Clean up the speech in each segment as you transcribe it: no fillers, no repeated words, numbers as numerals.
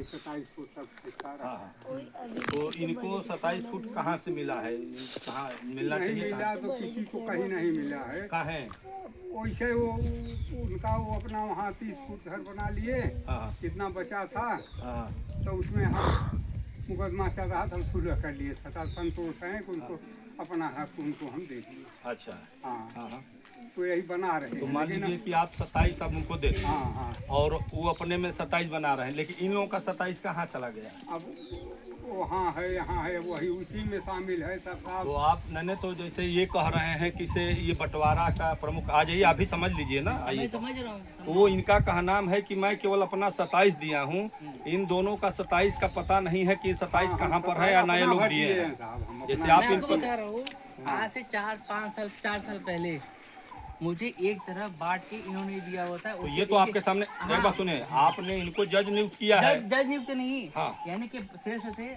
27 foot सब हिस्सा रहा। तो इनको 27 फुट कहाँ से मिला है? कहाँ मिलना नहीं चाहिए? मिला तो किसी को कहीं नहीं मिला है। कहाँ है? वैसे वो उनका वो अपना वहाँ 30 फुट घर बना लिए, कितना बचा था तो उसमें हम मुकदमा चल रहा था, सुलह कर लिए था। संतोष है कि उनको अपना हक उनको हम दे दिए। अच्छा, हाँ तो यही बना रहे तो हैं। मान लीजिए कि आप 27 अब उनको दे दें। हाँ और वो अपने में 27 बना रहे हैं, लेकिन इन लोगों का 27 कहाँ चला गया? अब वहाँ है यहाँ है वही उसी में शामिल है सब। तो आप मैंने तो जैसे ये कह रहे हैं कि से ये बंटवारा का प्रमुख आ जाइए, आप भी समझ लीजिए ना, आइए। समझ रहा हूँ। वो इनका कहना है कि मैं केवल अपना 27 दिया हूँ, इन दोनों का 27 का पता नहीं है कि 27 कहाँ पर है या नए लोग दिए हैं। जैसे आप मैं इनको बता रहा हूँ, आज से 4 साल पहले मुझे एक तरफ बांट के इन्होंने दिया हुआ था। तो ये तो आपके सामने एक बात सुने, आपने इनको जज नियुक्त किया है। जज नियुक्त नहीं, हाँ। यानी कि श्रेष्ठ थे।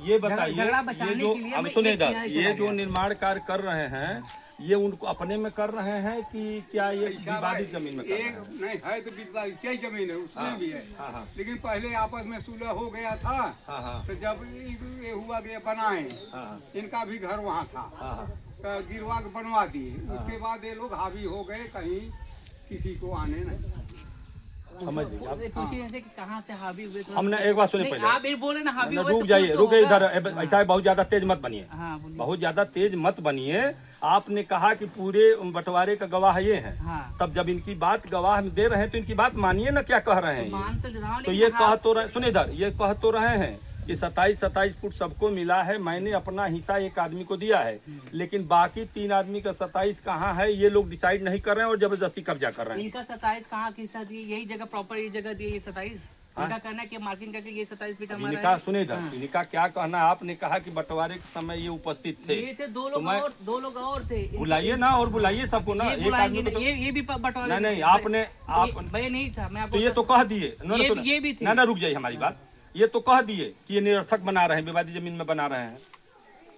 ये बताइए, झगड़ा ये बचाने जो के लिए हम मैं सुने एक दस, तिहाई ये चला जो गया। निर्माण कार्य कर रहे हैं, ये उनको अपने में कर रहे हैं कि क्या ये विवादित जमीन में कर रहे हैं? नहीं है तो विवादित जमीन है, उसमें भी है। लेकिन पहले आपस में सुलह हो गया था। तो जब ये हुआ कि बनाए, इनका भी घर वहाँ था तो गिरवा के बनवा दिए। उसके बाद ये लोग हावी हो गए, कहीं किसी को आने नहीं। समझ लीजिए आप। पूछिए ऐसे कि कहाँ से हावी हुए। हमने एक बात सुनी नहीं, पहले, आप ये बोले ना हावी हुए, रुक तो जाइए, कुछ तो रुके होगा। इधर। ऐसा है, बहुत ज्यादा तेज मत बनिए। हाँ, बोलिए। बहुत ज्यादा तेज मत बनिए। आपने कहा कि पूरे बंटवारे का गवाह ये है। हाँ। तब जब इनकी बात गवाह में दे रहे हैं तो इनकी बात मानिए ना, क्या कह रहे हैं मान तो रहा हूँ, तो लेकिन ये हाँ। कह तो रहे, सुनिए इधर, ये कह तो रहे हैं कि 27 फुट सबको मिला है, मैंने अपना हिस्सा एक आदमी को दिया है, लेकिन बाकी 3 आदमी का 27 कहाँ है ये लोग डिसाइड नहीं कर रहे हैं और जबरदस्ती कब्जा कर रहे हैं। इनका 27 कहाँ किस्सा दिए, यही जगह प्रॉपर ये जगह दिए, ये 27 इनका कहना है कि मार्किंग करके ये 27 फीट हमारा इनका है। सुने इधर, इनका क्या कहना, आपने कहा कि बंटवारे के समय ये उपस्थित थे। ये थे दो लोग और थे। बुलाइए ना, और बुलाइए सबको ना, ये एक बुलाएंगे आदमी को ना, तो ये भी बंटवारे। नहीं, आपने भैया नहीं था, मैं तो आपको ये तो कह दिए ये भी थे। ना, रुक जाइए हमारी बात। ये तो कह दिए कि ये निरर्थक बना रहे हैं, विवादित जमीन में बना रहे हैं।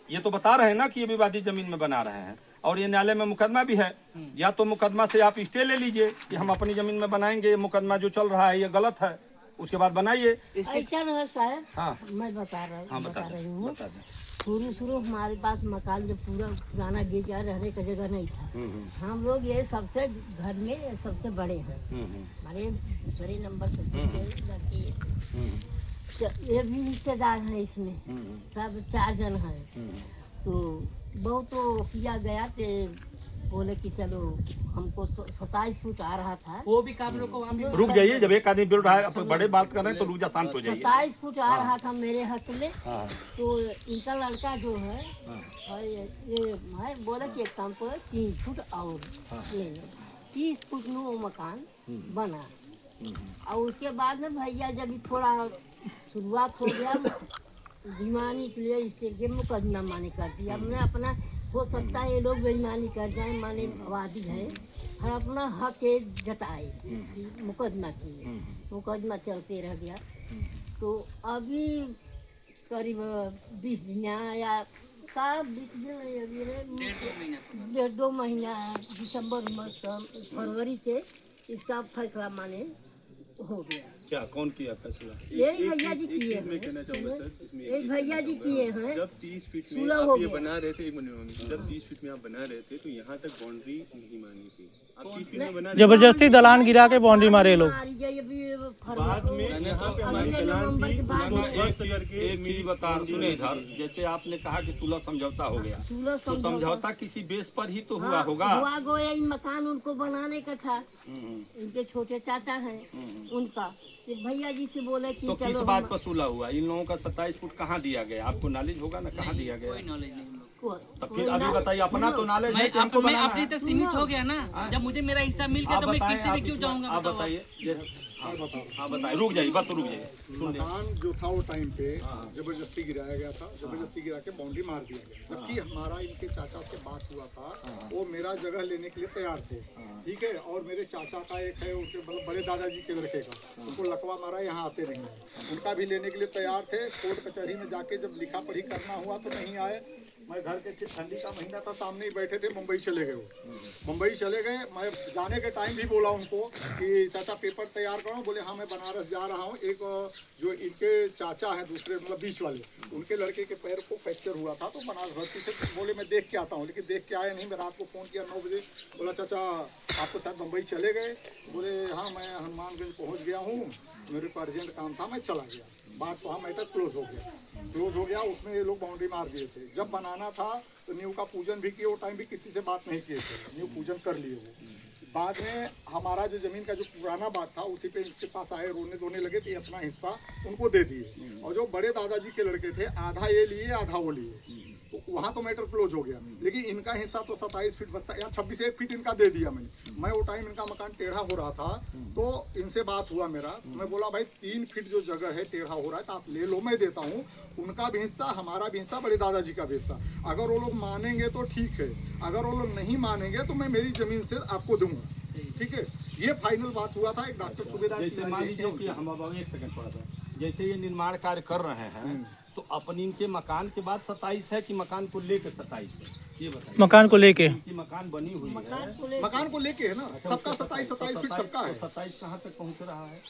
ये तो बता रहे हैं ना कि ये विवादित जमीन में बना रहे हैं, और ये न्यायालय में मुकदमा भी है। या तो मुकदमा से आप स्टे ले लीजिए कि हम अपनी जमीन में बनाएंगे, मुकदमा जो चल रहा है ये गलत है, उसके बाद बनाइए। ऐसा है साहब। हाँ मैं बता रही हूँ। बता दें। शुरू हमारे पास मकान जो पूरा पुराना गिर गया, रहने का जगह नहीं था। हम लोग ये सबसे घर में सबसे बड़े हैं, हमारे दूसरे नंबर से लड़के ये भी रिश्तेदार हैं इसमें, सब 4 जन हैं। तो बहुत तो किया गया तो बोले कि चलो, हमको 27 फुट आ रहा था। वो भी काम लोग को वहाँ पे रुक जाइए, जब एक आदमी बोल रहा है, आप बड़े बात कर रहे हैं तो रुक जा, शांत हो जाइए। 27 फुट आ रहा था मेरे हक में। तो इनका लड़का जो है और ये है, बोला कि एक काम पर 3 फुट और ले लो। 30 फुट में वो मकान बना। और उसके बाद में भैया जब थोड़ा शुरुआत हो गया बेईमानी के लिए इसके मुकदमा माने कर दिया। हमने अपना, हो सकता है ये लोग बेईमानी कर जाए, माने आबादी है, हम अपना हक जताए, मुकदमा किए, मुकदमा चलते रह गया। तो अभी करीब 20 दिन या का 20 दिन, 1.5-2 महीना, दिसंबर फरवरी से इसका फैसला माने हो गया। क्या कौन किया फैसला? यही भैया जी किए हैं। एक भैया जी किए हैं। जब 30 फीट में सुलह आप हो ये गया। बना रहे थे, जब 30 फीट में आप बना रहे थे तो यहाँ तक बाउंड्री नहीं मांगी थी। आप 30 फीट में बना जबरदस्ती दलान गिरा के बाउंड्री मारे लोग। बाद में यहाँ पे हमारी दलान थी, एक चीज बता सुने इधर, जैसे आपने कहा कि सुलह समझौता हो गया, तो समझौता किसी बेस पर ही तो हुआ होगा। हुआ गोया मकान उनको बनाने का था, इनके छोटे चाचा हैं उनका। भैया जी से बोले कि तो चलो किस बात पर सुलह हुआ? इन लोगों का 27 फुट कहाँ दिया गया? आपको नॉलेज होगा ना, कहाँ दिया गया? कोई नॉलेज नहीं हम लोग। तो फिर अभी बताइए, अपना तो नॉलेज है कि हमको मैं बनाना अपनी है। तक सीमित हो गया ना, जब मुझे मेरा हिस्सा मिल गया तो मैं किसी भी क्यों जाऊंगा? आप बताइए। हाँ बताइए, रुक जाइए, बस रुक जाइए। मकान जो था वो टाइम पे जबरदस्ती गिराया गया था, जबरदस्ती गिरा के बाउंड्री मार दिया गया। जबकि हमारा इनके चाचा से बात हुआ था, वो मेरा जगह लेने के लिए तैयार थे, ठीक है। और मेरे चाचा का एक है, उनके मतलब बड़े दादाजी के लड़के का, उनको लकवा मारा, यहाँ आते नहीं है, उनका भी लेने के लिए तैयार थे। कोर्ट कचहरी में जाके जब लिखा पढ़ी करना हुआ तो नहीं आए। मैं घर के, ठंडी का महीना था, सामने ही बैठे थे, मुंबई चले गए। वो मुंबई चले गए। मैं जाने के टाइम भी बोला उनको कि चाचा पेपर तैयार कर रहा हूँ? बोले हाँ मैं बनारस जा रहा हूँ। एक जो इनके चाचा हैं दूसरे मतलब बीच वाले, उनके लड़के के पैर को फ्रैक्चर हुआ था तो बनारस भर्ती से बोले मैं देख के आता हूँ, लेकिन देख के आया नहीं। मैं रात को फ़ोन किया 9 बजे, बोला चाचा आप तो शायद मुंबई चले गए। बोले हाँ मैं हनुमानगंज पहुँच गया हूँ, मेरे को अर्जेंट काम था, मैं चला गया। बात तो हम मैटर क्लोज हो गया। उसमें ये लोग बाउंड्री मार दिए थे। जब बनाना था तो नींव का पूजन भी किए, वो टाइम भी किसी से बात नहीं किए थे, नींव पूजन कर लिए वो। बाद में हमारा जो जमीन का जो पुराना बात था उसी पे इनके पास आए, रोने धोने लगे तो ये अपना हिस्सा उनको दे दिए। और जो बड़े दादाजी के लड़के थे आधा ये लिए आधा वो लिए, तो वहाँ तो मैटर क्लोज हो गया। लेकिन इनका हिस्सा तो 27 फीट बचता या 26 फीट इनका दे दिया मैंने। मैं वो टाइम इनका मकान टेढ़ा हो रहा था तो इनसे बात हुआ मेरा, मैं बोला भाई 3 फीट जो जगह है टेढ़ा हो रहा है तो आप ले लो, मैं देता हूँ। उनका भी हिस्सा हमारा भी हिस्सा, बड़े दादाजी का भी हिस्सा। अगर वो लोग मानेंगे तो ठीक है, अगर वो लोग नहीं मानेंगे तो मैं मेरी जमीन से आपको दूंगा। ठीक है, ये फाइनल बात हुआ था। एक डॉक्टर सुबेदार जैसे मान लीजिए कि हम अब एक सेकंड थोड़ा सा, जैसे ये निर्माण कार्य कर रहे हैं तो अपनी इनके मकान के बाद 27 है कि मकान को लेकर 27 है, ये बताइए। मकान को लेके कि मकान बनी हुई है, मकान को लेके है ना, सबका 27 फीट सबका है। 27 कहाँ तक पहुँच रहा है?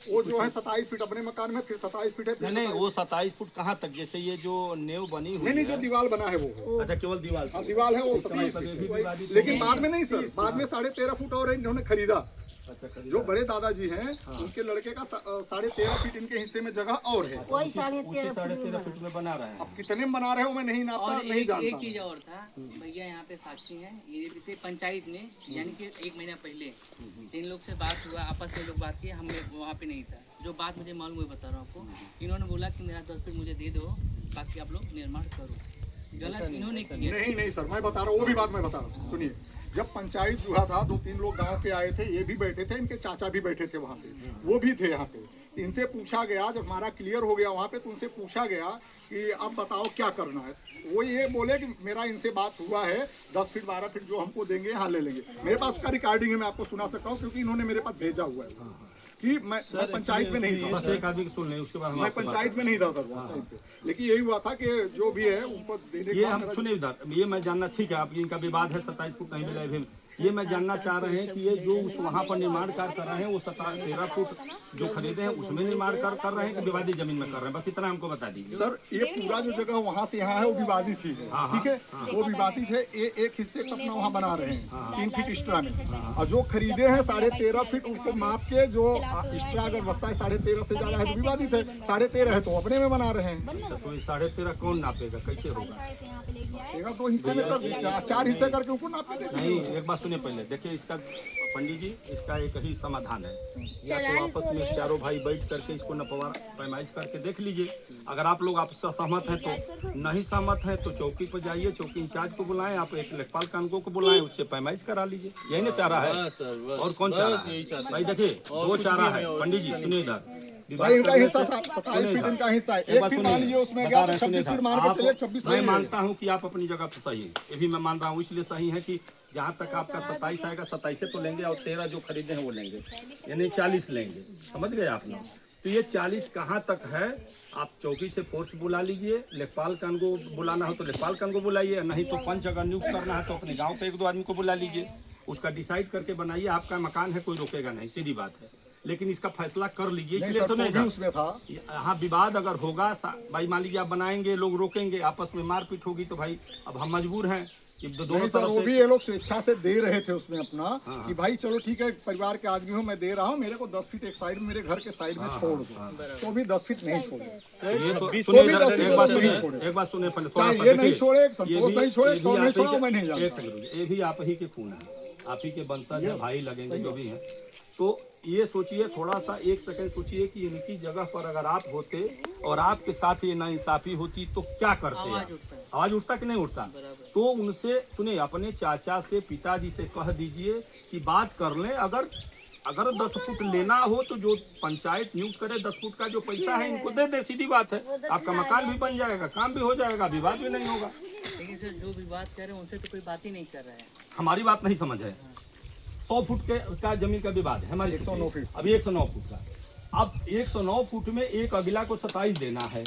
वो जो है 27 फीट अपने मकान में, फिर 27 फीट है। नहीं वो 27 फुट कहाँ तक? जैसे ये जो नेव बनी हुई नहीं जो दीवार बना है वो है। अच्छा केवल दीवार अब दीवार है वो 27 फीट, लेकिन बाद में नहीं सर, बाद में 13.5 फुट और इन्होंने खरीदा। जो बड़े दादाजी हैं उनके लड़के का 13.5 फीट इनके हिस्से में जगह और है। वही 13.5 फुट में बना रहे हैं। अब कितने में बना रहे हो मैं नहीं नापता, और नहीं एक जानता। चीज और था भैया, यहाँ पे साक्षी हैं, ये भी थे पंचायत में, यानी कि 1 महीना पहले इन लोग से बात हुआ, आपस में लोग बात किए, हम वहाँ पे नहीं था। जो बात मुझे मालूम है बता रहा हूँ आपको। इन्होंने बोला कि मेरा 10 फीट मुझे दे दो, बाकी आप लोग निर्माण करो। गलत इन्होंने किया। नहीं सर, मैं बता रहा हूँ, वो भी बात मैं बता रहा हूँ। सुनिए, जब पंचायत हुआ था 2-3 लोग गांव के आए थे, ये भी बैठे थे, इनके चाचा भी बैठे थे वहाँ पे, वो भी थे यहाँ पे। इनसे पूछा गया, जब हमारा क्लियर हो गया वहाँ पे, तो उनसे पूछा गया कि अब बताओ क्या करना है। वो ये बोले कि मेरा इनसे बात हुआ है, 10 फीट 12 फीट जो हमको देंगे यहाँ ले लेंगे। मेरे पास उसका रिकॉर्डिंग है, मैं आपको सुना सकता हूँ, क्योंकि इन्होंने मेरे पास भेजा हुआ है कि मैं पंचायत में नहीं था। बस एक आदमी को सुन लें, उसके बाद हम मैं आपसे बात पंचायत में नहीं था सर वहाँ टाइम पे। लेकिन यही हुआ था कि जो भी है उनको देने ये का हम सुने इधर, ये मैं जानना, ठीक है आप इनका विवाद है 27 फुट नहीं मिला है, ये मैं जानना चाह रहे हैं कि ये जो उस वहाँ पर निर्माण कार्य कर रहे हैं वो 13 फुट जो खरीदे हैं उसमें निर्माण कार्य कर रहे हैं कि विवादित जमीन में कर रहे हैं? बस इतना हमको बता दीजिए सर। ये पूरा जो जगह वहाँ से यहाँ है वो विवादित ही है, ठीक है, वो विवादित है। एक हिस्से को अपना वहाँ बना रहे हैं 3 फीट एक्स्ट्रा में, और जो खरीदे हैं 13.5 फीट उसको माप के, जो एक्स्ट्रा अगर बचता है 13.5 से ज्यादा है तो विवादित है, 13.5 है तो अपने में बना रहे हैं। तो 13.5 कौन नापेगा, कैसे होगा? एक 2 हिस्से में कर दीजिए, 4 हिस्से करके उनको नाप के नहीं, एक बात सुनिए पहले, देखिए इसका पंडित जी, इसका एक ही समाधान है, या तो आपस में चारों भाई बैठ करके इसको नपवार पैमाइश करके देख लीजिए। अगर आप लोग आपस में सहमत हैं तो, नहीं सहमत हैं तो चौकी पर जाइए, चौकी इंचार्ज को बुलाएं, आप एक लेखपाल कानगो को बुलाएं, उससे पैमाइश करा लीजिए। यही ना चाह रहा है, और कौन चाह रहा है? भाई देखिए वो चाह रहा है, पंडित जी सुनिए इधर, भाई इनका हिस्सा 27 फीट इनका हिस्सा है, 1 फीट मान लीजिए उसमें गया तो 26 फीट मान के चलिए, 26 मैं मानता हूँ कि आप अपनी जगह पर सही है, ये भी मैं मान रहा हूँ, इसलिए सही है कि जहाँ तक आपका 27 आएगा 27 तो लेंगे, और 13 जो खरीदे हैं वो लेंगे, यानी 40 लेंगे। समझ गए आप लोग? तो ये 40 कहाँ तक है, आप चौकी से फोर्स बुला लीजिए, लेखपाल कानगो बुलाना हो तो लेखपाल कानगो बुलाइए, नहीं तो पंच अगर नियुक्त करना है तो अपने गाँव के 1-2 आदमी को बुला लीजिए, उसका डिसाइड करके बनाइए। आपका मकान है, कोई रोकेगा नहीं, सीधी बात है, लेकिन इसका फैसला कर लीजिए। इसलिए तो नहीं उसमें था, हाँ विवाद अगर होगा, भाई मान लीजिए आप बनाएंगे, लोग रोकेंगे, आपस में मारपीट होगी तो भाई अब हम मजबूर हैं कि दोनों सर वो भी ये लोग स्वेच्छा से दे रहे थे उसमें अपना कि भाई चलो ठीक है, परिवार के आदमी हो, मैं दे रहा हूँ, मेरे को 10 फीट एक साइड में मेरे घर के साइड में छोड़ दो, तो भी 10 फीट नहीं छोड़े। ये तो भी सुनिए, 10 फीट एक बात नहीं सुनिए, छोड़े, एक बात सुनिए पहले, चाहे थोड़ा ये सा नहीं देखिए, छोड़े, संतोष नहीं छोड़े, ये भी कौन नहीं आप ही छोड़ा के- मैं नहीं एक जानता। सेकंड, ये भी आप ही के खून है, आप ही के वंशज है, भाई लगेंगे जो भी हैं। तो ये सोचिए, थोड़ा सा 1 सेकंड सोचिए कि इनकी जगह पर अगर आप होते और आपके साथ ये नाइंसाफी होती तो क्या करते? आवाज उठता कि नहीं उठता? तो उनसे सुनिए, अपने चाचा से, पिताजी से कह दीजिए कि बात कर लें, अगर 10 फुट लेना हो तो जो पंचायत नियुक्त करे 10 फुट का जो पैसा है इनको दे दे, सीधी बात है, आपका मकान भी बन जाएगा, काम भी हो जाएगा, विवाद भी नहीं होगा। लेकिन सर जो भी बात कर रहे हैं उनसे तो कोई बात ही नहीं कर रहा है। हमारी बात नहीं समझ है, 100 फुट का जमीन का विवाद है हमारी, 109 फीट, अभी 109 फुट का, अब 109 फुट में एक अगला को 27 देना है।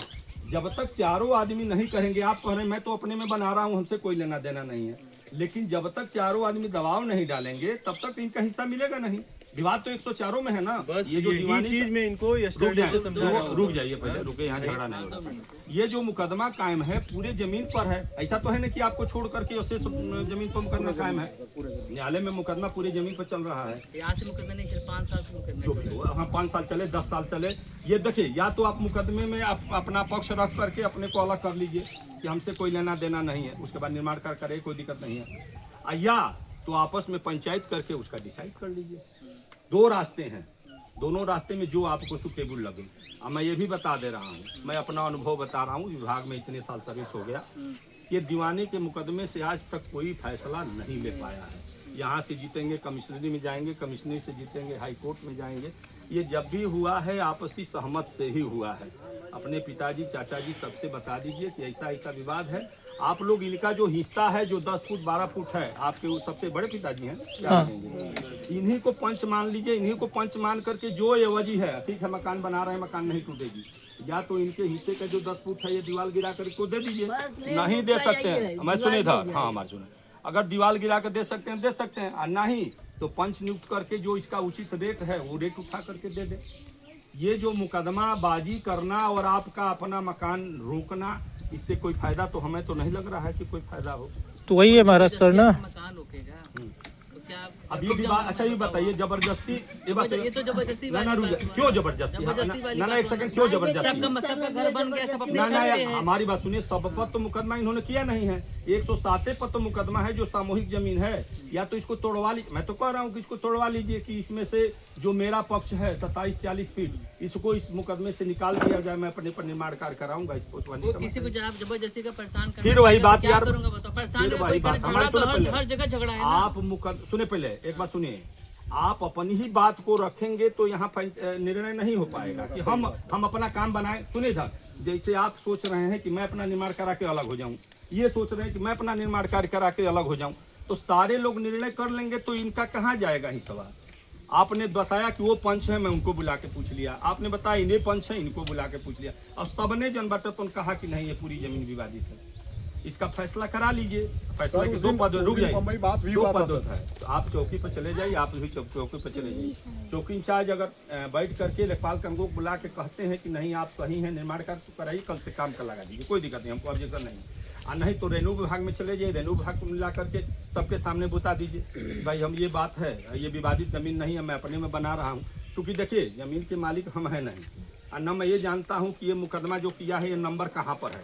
जब तक चारों आदमी नहीं कहेंगे, आप कह रहे हैं मैं तो अपने में बना रहा हूँ, हमसे कोई लेना देना नहीं है, लेकिन जब तक चारों आदमी दबाव नहीं डालेंगे तब तक इनका हिस्सा मिलेगा नहीं। विवाद तो 104 में है ना। बस ये जो यही दीवानी चीज में इनको रुक yesterday जाइए, से समझाना होगा। रुक जाइए पहले, रुके, यहाँ झगड़ा नहीं होगा। ये जो मुकदमा कायम है पूरे जमीन पर है, ऐसा तो है ना कि आपको छोड़ करके उससे जमीन पर मुकदमा कायम है। न्यायालय में मुकदमा पूरी जमीन पर चल रहा है। यहाँ से मुकदमा नहीं चल, 5 साल से मुकदमा चल रहा है। हाँ, 5 साल चले, 10 साल चले, ये देखिए, या तो आप मुकदमे में आप अपना पक्ष रख करके अपने को अलग कर लीजिए कि हमसे कोई लेना देना नहीं है, उसके बाद निर्माण कार्य करे, कोई दिक्कत नहीं है, या तो आपस में पंचायत करके उसका डिसाइड कर लीजिए। 2 रास्ते हैं, दोनों रास्ते में जो आपको सुटेबल लगे। अब मैं ये भी बता दे रहा हूँ, मैं अपना अनुभव बता रहा हूँ, विभाग में इतने साल सर्विस हो गया, ये दीवानी के मुकदमे से आज तक कोई फैसला नहीं ले पाया है। यहाँ से जीतेंगे कमिश्नरी में जाएंगे, कमिश्नरी से जीतेंगे हाई कोर्ट में जाएंगे। ये जब भी हुआ है आपसी सहमत से ही हुआ है। अपने पिताजी चाचा जी सबसे बता दीजिए कि ऐसा ऐसा विवाद है। आप लोग इनका जो हिस्सा है जो 10 फुट 12 फुट है, आपके वो सबसे बड़े पिताजी हैं, क्या कहेंगे? इन्हीं को पंच मान लीजिए, इन्हीं को पंच मान करके जो एवजी है, ठीक है मकान बना रहे हैं, मकान नहीं टूटेगी, या तो इनके हिस्से का जो 10 फुट है ये दीवार गिरा कर इसको दे दीजिए। नहीं दे सकते हैं, मैं सुने इधर, हाँ हमारे सुने, अगर दीवार गिरा कर दे सकते हैं दे सकते हैं, और नहीं तो पंच नियुक्त करके जो इसका उचित रेट है वो रेट उठा करके दे दे। ये जो मुकदमा बाजी करना और आपका अपना मकान रोकना, इससे कोई फायदा तो हमें तो नहीं लग रहा है कि कोई फायदा हो। तो वही है महाराज सर ना, मकान रोकेगा तो क्या? अब ये भी बात, अच्छा ये बताइए, जबरदस्ती ये तो जबरदस्ती ना वाली रुक बात जाए, हुआ। क्यों जबरदस्ती? जबरदस्ती वाली ना बात एक हुआ। सेकंड, क्यों जबरदस्ती? सबका घर बन गया, सब अपने ना घर पे है। हमारी बात सुनिए, सब पर तो मुकदमा इन्होंने किया नहीं है। 107 पर तो मुकदमा है जो सामूहिक जमीन है, या तो इसको तोड़वा लीजिए। मैं तो कह रहा हूँ कि इसको तोड़वा लीजिए कि इसमें से जो मेरा पक्ष है 27-40 फीट, इसको इस मुकदमे से निकाल दिया जाए, मैं अपने पर निर्माण कार्य कराऊंगा। इसको किसी को जब जबरदस्ती का परेशान करना, फिर वही बात क्या यार, करूंगा बताओ? परेशान फिर है, वही कोई बात, झगड़ा हमारी तो सुनो पहले। हर जगह झगड़ा है ना। आप सुने पहले, एक बात सुनिए, आप अपनी ही बात को रखेंगे तो यहाँ निर्णय नहीं हो पाएगा कि हम अपना काम बनाएं। सुने इधर, जैसे आप सोच रहे हैं कि मैं अपना निर्माण करा के अलग हो जाऊं, ये सोच रहे हैं कि मैं अपना निर्माण कार्य करा के अलग हो जाऊं, तो सारे लोग निर्णय कर लेंगे तो इनका कहाँ जाएगा ही सवाल। आपने बताया कि वो पंच है, मैं उनको बुला के पूछ लिया, आपने बताया इन्हें पंच है, इनको बुला के पूछ लिया, अब सबने जनबटन कहा कि नहीं ये पूरी जमीन विवादित है, इसका फैसला करा लीजिए। फैसला के 2 पद, रुक जाइए, 2 पद है, तो आप चौकी पर चले जाइए, आप भी चौकी पर चले जाइए। चौकी इंचार्ज अगर बैठ करके लेखपाल कंगो को बुला के कहते हैं कि नहीं आप सही हैं, निर्माण कार्य तो कराइए, कल से काम कर लगा दीजिए, कोई दिक्कत नहीं, हमको ऑब्जेक्शन नहीं। और नहीं तो रेणु विभाग में चले जाइए, रेणु विभाग को मिला करके सबके सामने बता दीजिए भाई हम ये बात है, ये विवादित जमीन नहीं है, मैं अपने में बना रहा हूँ। क्योंकि देखिए जमीन के मालिक हम हैं नहीं, और न मैं ये जानता हूँ कि ये मुकदमा जो किया है ये नंबर कहाँ पर है,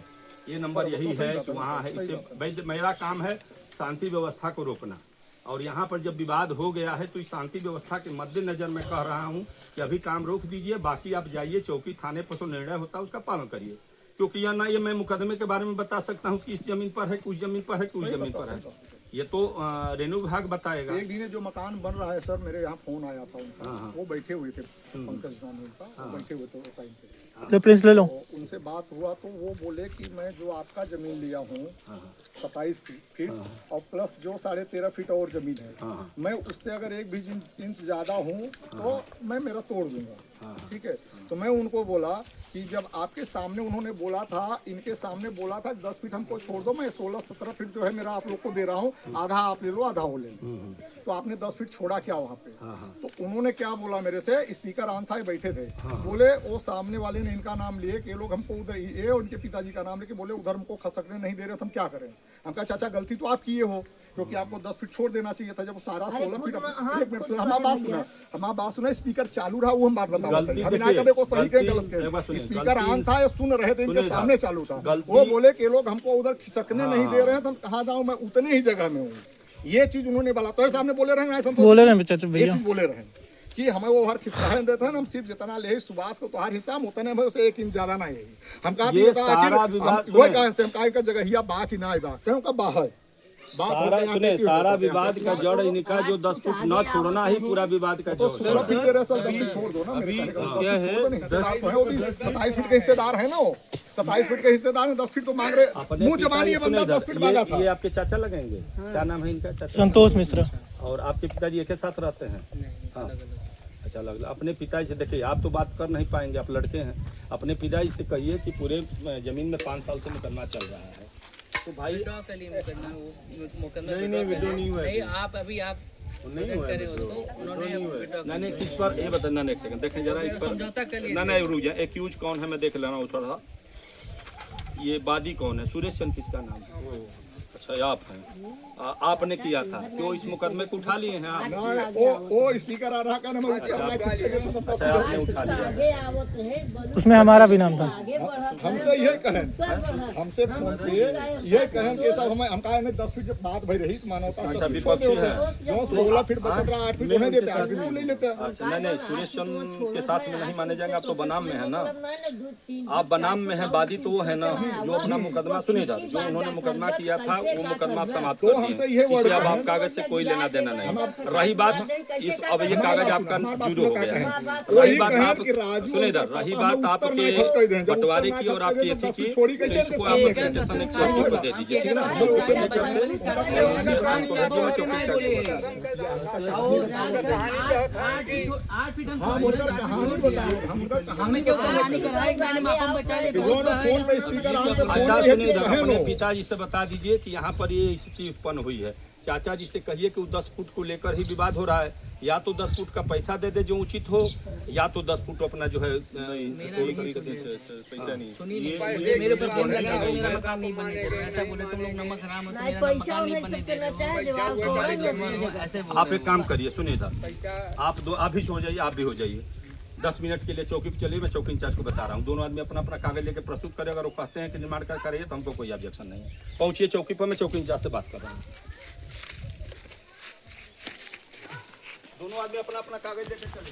ये नंबर यही है कि वहाँ है। इससे मेरा काम है शांति व्यवस्था को रोकना, और यहाँ पर जब विवाद हो गया है तो इस शांति व्यवस्था के मद्देनजर मैं कह रहा हूँ कि अभी काम रोक दीजिए, बाकी आप जाइए चौकी थाने पर, तो निर्णय होता है उसका पालन करिए। क्योंकि यह ना ये मैं मुकदमे के बारे में बता सकता हूँ कि इस जमीन पर है, कुछ जमीन पर है, कुछ जमीन पर है, ये तो रेणु विभाग बताएगा। एक दिन जो मकान बन रहा है सर, मेरे यहाँ फोन आया था उनका, वो बैठे हुए थे, पंकज नाम है उनका, वो बैठे हुए थे उस टाइम पे, प्रिंस ले लो। तो उनसे बात हुआ तो वो बोले कि मैं जो आपका जमीन लिया हूँ 27 फीट और प्लस जो 13.5 फीट और जमीन है, मैं उससे अगर 1 भी इंच ज्यादा हूँ तो मैं मेरा तोड़ दूंगा, ठीक है। तो मैं उनको बोला कि जब आपके सामने उन्होंने बोला था, इनके सामने बोला था 10 फीट हमको छोड़ दो, मैं 16-17 फीट जो है मेरा आप लोग को दे रहा हूँ, आधा आप ले लो आधा वो ले लो, तो आपने 10 फीट छोड़ा क्या वहाँ पे? तो उन्होंने क्या बोला मेरे से, स्पीकर ऑन था, बैठे थे, बोले वो सामने वाले ने इनका नाम लिए कि ये लोग हमको उधर, ये उनके पिताजी का नाम लेके बोले उधर हमको खसकने नहीं दे रहे, तो हम क्या करें? हम कहा चाचा गलती तो आप किए हो, क्योंकि आपको 10 फीट छोड़ देना चाहिए था, जब सारा 16 फीट। एक मिनट हमारा बात सुना, स्पीकर चालू रहा, वो हम बात बताओ, देखो सही के गलत के, स्पीकर ऑन था, सुन रहे थे, इनके सामने चालू था, वो बोले कि लोग हमको उधर खिसकने नहीं दे रहे हैं, तो हम कहाँ जाऊँ, मैं उतने ही जगह में हूँ। ये चीज उन्होंने बोला, तो सामने बोले रहे, बोले रहे चाचा ये भैया, चीज बोले रहे कि हमें वो हर खिस्सा देते हैं, हम सिर्फ जितना ले सुभाष को तो हर हिस्सा में उतने में उसे 1 इंच ज्यादा ना यही हम कहा ये सारा विवाद वही कहा से हम कहा का जगह हिया बा कि ना बा क्यों का बाहर सारा विवाद का जड़ इनका जो 10 फुट न छोड़ना ही पूरा विवाद का तो जड़ 16 फीट के रसल 10 फीट छोड़ दो ना, मेरे कहने का 27 फीट के हिस्सेदार है ना, वो 27 फीट के हिस्सेदार है, 10 फीट तो मांग रहे, मुंह जबानी ये बंदा 10 फीट मांगा था। ये आपके चाचा लगेंगे, क्या नाम है इनका? चाचा संतोष मिश्रा। और आपके पिताजी एक साथ रहते हैं? हाँ, अच्छा अलग। अपने पिताजी से देखिए, आप तो बात कर नहीं पाएंगे, आप लड़के हैं, अपने पिताजी से कहिए कि पूरे जमीन में 5 साल से मुकदमा चल रहा है, तो भाई विड्रॉ कर लिए मुकदमा, वो मुकदमा नहीं विड्रॉ नहीं हुआ है। नहीं, आप अभी आप प्रेजेंट करे उसको, उन्होंने नहीं किस पर ये बताना, एक सेकंड देखें जरा इस पर। समझौता कर लिया। नहीं रुक जाए, एक्यूज कौन है मैं देख ले रहा हूँ थोड़ा। ये वादी कौन है? सुरेश चंद किसका नाम है? अच्छा आप हैं, आपने किया था तो इस मुकदमे को उठा लिए हैं आप? ना, वो स्पीकर आ रहा का ना, मैं ऊपर अच्छा आपने उठा लिया है। आगे आवत है, उसमें हमारा भी नाम था। आगे बढ़त हमसे ये कहें, हमसे फोन पे ये कहें कि सब हम कहा में 10 फीट जब बात भई रही मानवता अच्छा, 10 फीट छोड़ विपक्षी दे हैं। जो 16 फीट बचत रहा 8 फीट उन्हें देते 8 फीट वो ले लेते हैं। अच्छा नहीं सुरेश चंद के साथ में नहीं माने जाएंगे, आप तो बनाम में है ना, आप बनाम में है, वादी तो वो है ना जो अपना मुकदमा सुनेगा, जो उन्होंने मुकदमा किया था वो मुकदमा समाप्त कर हमसे दिए। ये वर्ड इससे अब आप कागज से कोई लेना देना नहीं। रही बात इस, अब ये कागज आपका जुड़ो हो गया है। रही बात आप सुने इधर, रही बात आपके बंटवारे की और आपकी एथी की, तो इसको आप प्रेजेंटेशन एक चौकी पर दे दीजिए, ठीक है ना? हम उसे नहीं करते और उसी काम को भेजिए, मैं चौकी हमें क्यों कहानी कराई, मैंने मापन बचा ली फोन पे स्पीकर आन पे अच्छा फोन सुनिए, पे अपने पिताजी से बता दीजिए कि यहाँ पर ये स्थिति उत्पन्न हुई है। चाचा जी से कहिए कि वो 10 फुट को लेकर ही विवाद हो रहा है, या तो 10 फुट का पैसा दे दे जो उचित हो, या तो 10 फुट अपना जो है पैसा नहीं। सुनिए, मेरे ऊपर केस लगा तो मेरा मकान नहीं बनने दे रहे, ऐसा बोले तुम लोग नमक हराम हो तो मेरा मकान नहीं बनने दे रहे, ऐसे आप एक काम करिए, सुनिए इधर, आप दो आप भी हो जाइए, आप भी हो जाइए 10 मिनट के लिए चौकी पर चलिए, मैं चौकी इंचार्ज को बता रहा हूँ, दोनों आदमी अपना अपना कागज लेकर प्रस्तुत करें, अगर वो कहते हैं कि निर्माण कर रही है तो हमको कोई ऑब्जेक्शन नहीं है। पहुंचिए चौकी पर, मैं चौकी इंचार्ज से बात कर रहा हूँ। दोनों आदमी अपना अपना कागज लेकर चले।